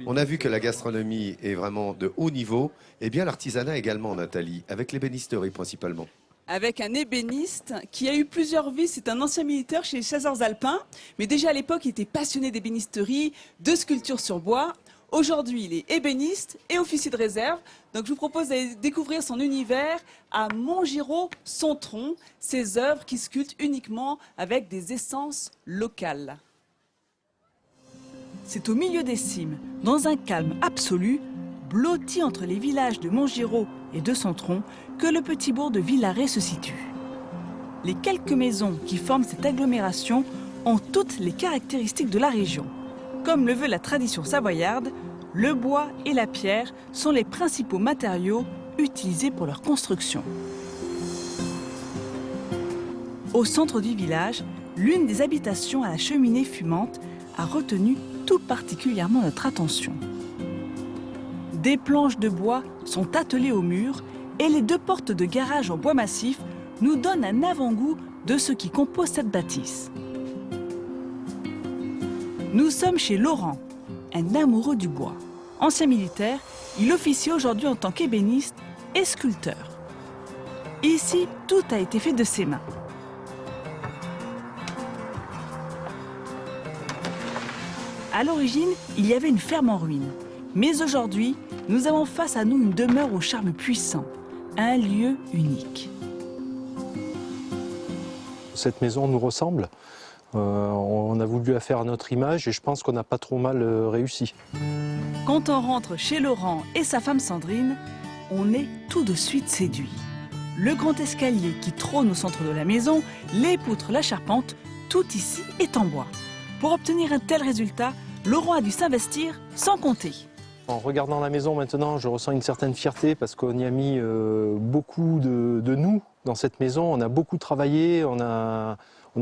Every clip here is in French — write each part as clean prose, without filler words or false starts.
On a vu que la gastronomie est vraiment de haut niveau, et bien l'artisanat également, Nathalie, avec l'ébénisterie principalement. Avec un ébéniste qui a eu plusieurs vies. C'est un ancien militaire chez les chasseurs alpins. Mais déjà à l'époque, il était passionné d'ébénisterie, de sculpture sur bois. Aujourd'hui, il est ébéniste et officier de réserve. Donc je vous propose d'aller découvrir son univers à Montgiraud-Sontron. Ses œuvres qui sculptent uniquement avec des essences locales. C'est au milieu des cimes, dans un calme absolu, blotti entre les villages de Montgiraud et de Sontron, que le petit bourg de Villaret se situe. Les quelques maisons qui forment cette agglomération ont toutes les caractéristiques de la région. Comme le veut la tradition savoyarde, le bois et la pierre sont les principaux matériaux utilisés pour leur construction. Au centre du village, l'une des habitations à la cheminée fumante a retenu tout particulièrement notre attention. Des planches de bois sont attelées au mur et les deux portes de garage en bois massif nous donnent un avant-goût de ce qui compose cette bâtisse. Nous sommes chez Laurent, un amoureux du bois. Ancien militaire, il officie aujourd'hui en tant qu'ébéniste et sculpteur. Ici, tout a été fait de ses mains. À l'origine, il y avait une ferme en ruine. Mais aujourd'hui, nous avons face à nous une demeure au charme puissant, un lieu unique. Cette maison nous ressemble. On a voulu la faire à notre image et je pense qu'on n'a pas trop mal réussi. Quand on rentre chez Laurent et sa femme Sandrine, on est tout de suite séduit. Le grand escalier qui trône au centre de la maison, les poutres, la charpente, tout ici est en bois. Pour obtenir un tel résultat, Laurent a dû s'investir sans compter. En regardant la maison maintenant, je ressens une certaine fierté parce qu'on y a mis beaucoup de nous dans cette maison. On a beaucoup travaillé, on a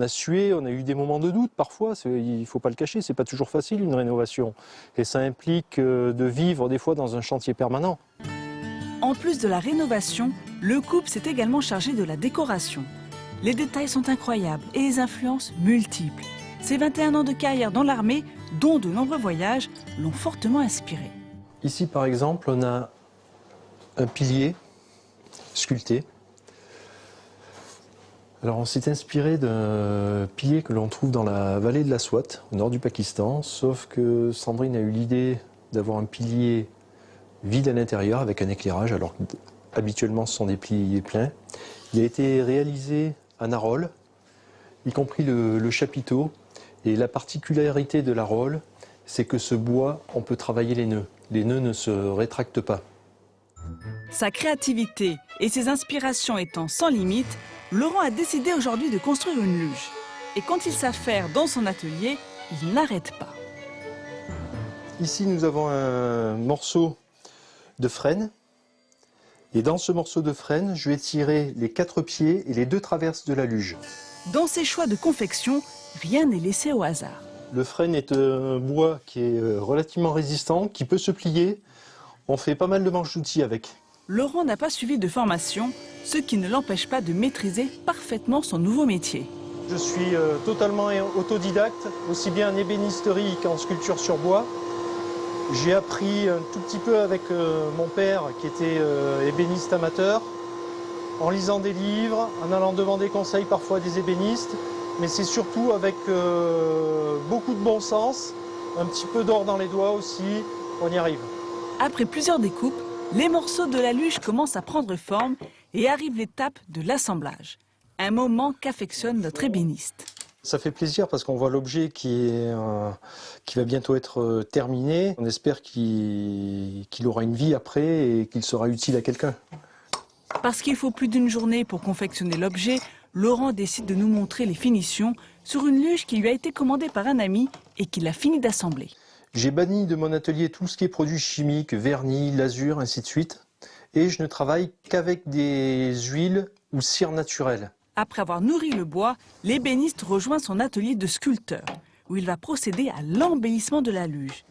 sué, on a eu des moments de doute parfois. Il ne faut pas le cacher, c'est pas toujours facile une rénovation. Et ça implique de vivre des fois dans un chantier permanent. En plus de la rénovation, le couple s'est également chargé de la décoration. Les détails sont incroyables et les influences multiples. Ces 21 ans de carrière dans l'armée, dont de nombreux voyages, l'ont fortement inspiré. Ici, par exemple, on a un pilier sculpté. Alors, on s'est inspiré d'un pilier que l'on trouve dans la vallée de la Swat, au nord du Pakistan, sauf que Sandrine a eu l'idée d'avoir un pilier vide à l'intérieur avec un éclairage, alors qu'habituellement ce sont des piliers pleins. Il a été réalisé à Narol, y compris le chapiteau. Et la particularité de la Rolle, c'est que ce bois, on peut travailler les nœuds. Les nœuds ne se rétractent pas. Sa créativité et ses inspirations étant sans limite, Laurent a décidé aujourd'hui de construire une luge. Et quand il s'affaire dans son atelier, il n'arrête pas. Ici, nous avons un morceau de frêne. Et dans ce morceau de frêne, je vais tirer les 4 pieds et les 2 traverses de la luge. Dans ses choix de confection, rien n'est laissé au hasard. Le frêne est un bois qui est relativement résistant, qui peut se plier. On fait pas mal de manches d'outils avec. Laurent n'a pas suivi de formation, ce qui ne l'empêche pas de maîtriser parfaitement son nouveau métier. Je suis totalement autodidacte, aussi bien en ébénisterie qu'en sculpture sur bois. J'ai appris un tout petit peu avec mon père qui était ébéniste amateur, en lisant des livres, en allant demander conseil parfois à des ébénistes. Mais c'est surtout avec beaucoup de bon sens, un petit peu d'or dans les doigts aussi, on y arrive. Après plusieurs découpes, les morceaux de la luge commencent à prendre forme et arrive l'étape de l'assemblage. Un moment qu'affectionne notre ébéniste. Ça fait plaisir parce qu'on voit l'objet qui va bientôt être terminé. On espère qu'il aura une vie après et qu'il sera utile à quelqu'un. Parce qu'il faut plus d'une journée pour confectionner l'objet, Laurent décide de nous montrer les finitions sur une luge qui lui a été commandée par un ami et qu'il a fini d'assembler. J'ai banni de mon atelier tout ce qui est produits chimiques, vernis, lasure, ainsi de suite. Et je ne travaille qu'avec des huiles ou cire naturelle. Après avoir nourri le bois, l'ébéniste rejoint son atelier de sculpteur, où il va procéder à l'embellissement de la luge.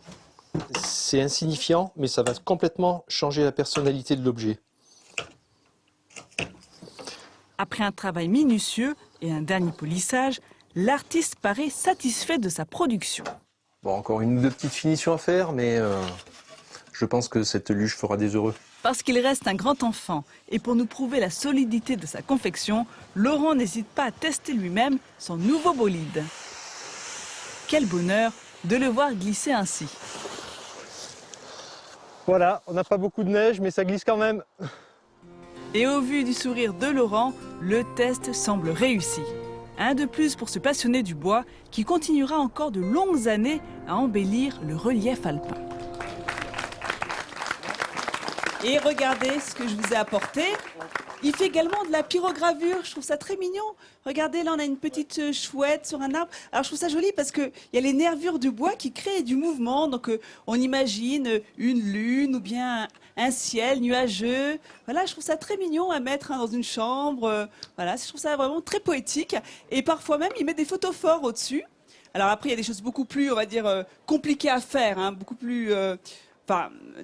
C'est insignifiant, mais ça va complètement changer la personnalité de l'objet. Après un travail minutieux et un dernier polissage, l'artiste paraît satisfait de sa production. Bon, encore une ou deux petites finitions à faire, mais je pense que cette luge fera des heureux. Parce qu'il reste un grand enfant et pour nous prouver la solidité de sa confection, Laurent n'hésite pas à tester lui-même son nouveau bolide. Quel bonheur de le voir glisser ainsi. Voilà, on n'a pas beaucoup de neige, mais ça glisse quand même. Et au vu du sourire de Laurent, le test semble réussi. Un de plus pour ce passionné du bois qui continuera encore de longues années à embellir le relief alpin. Et regardez ce que je vous ai apporté. Il fait également de la pyrogravure, je trouve ça très mignon. Regardez, là on a une petite chouette sur un arbre. Alors je trouve ça joli parce qu'il y a les nervures du bois qui créent du mouvement. Donc on imagine une lune ou bien un ciel nuageux. Voilà, je trouve ça très mignon à mettre dans une chambre. Voilà, je trouve ça vraiment très poétique. Et parfois même, il met des photophores au-dessus. Alors après, il y a des choses beaucoup plus, on va dire, compliquées à faire, hein, beaucoup plus...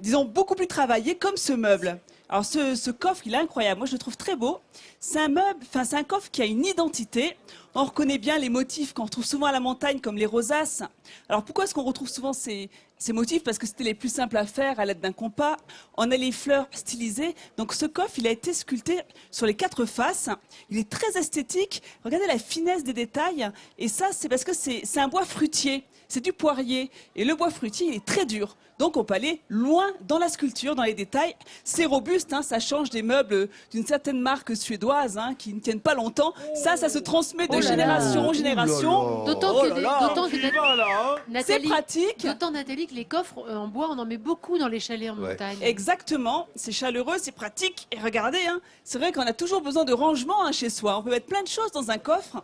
disons, beaucoup plus travaillé, comme ce meuble. Alors, ce coffre, il est incroyable. Moi, je le trouve très beau. C'est un meuble, c'est un coffre qui a une identité. On reconnaît bien les motifs qu'on retrouve souvent à la montagne, comme les rosaces. Alors, pourquoi est-ce qu'on retrouve souvent ces motifs? Parce que c'était les plus simples à faire à l'aide d'un compas. On a les fleurs stylisées. Donc, ce coffre, il a été sculpté sur les 4 faces. Il est très esthétique. Regardez la finesse des détails. Et ça, c'est parce que c'est un bois fruitier. C'est du poirier. Et le bois fruitier, il est très dur. Donc on peut aller loin dans la sculpture, dans les détails. C'est robuste, hein, ça change des meubles d'une certaine marque suédoise hein, qui ne tiennent pas longtemps. Ça se transmet de génération en génération. D'autant que C'est pratique. D'autant, Nathalie, que les coffres en bois, on en met beaucoup dans les chalets en montagne. Exactement, c'est chaleureux, c'est pratique. Et regardez, hein, c'est vrai qu'on a toujours besoin de rangement hein, chez soi. On peut mettre plein de choses dans un coffre.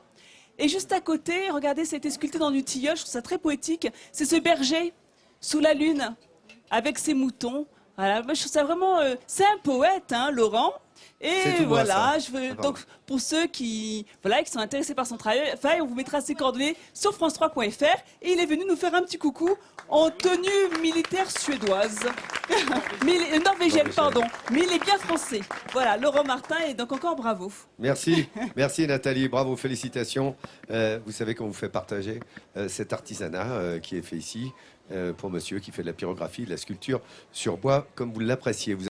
Et juste à côté, regardez, ça a été sculpté dans du tilleul, je trouve ça très poétique. C'est ce berger sous la lune, avec ses moutons. Voilà, moi, je trouve ça vraiment... c'est un poète, hein, Laurent. Et voilà, donc pour ceux qui sont intéressés par son travail, on vous mettra ses coordonnées sur france3.fr. Et il est venu nous faire un petit coucou en tenue militaire suédoise. Norvégienne, pardon. Mais il est bien français. Voilà, Laurent Martin, et donc encore bravo. Merci, merci Nathalie, bravo, félicitations. Vous savez qu'on vous fait partager cet artisanat qui est fait ici pour monsieur qui fait de la pyrographie, de la sculpture sur bois, comme vous l'appréciez.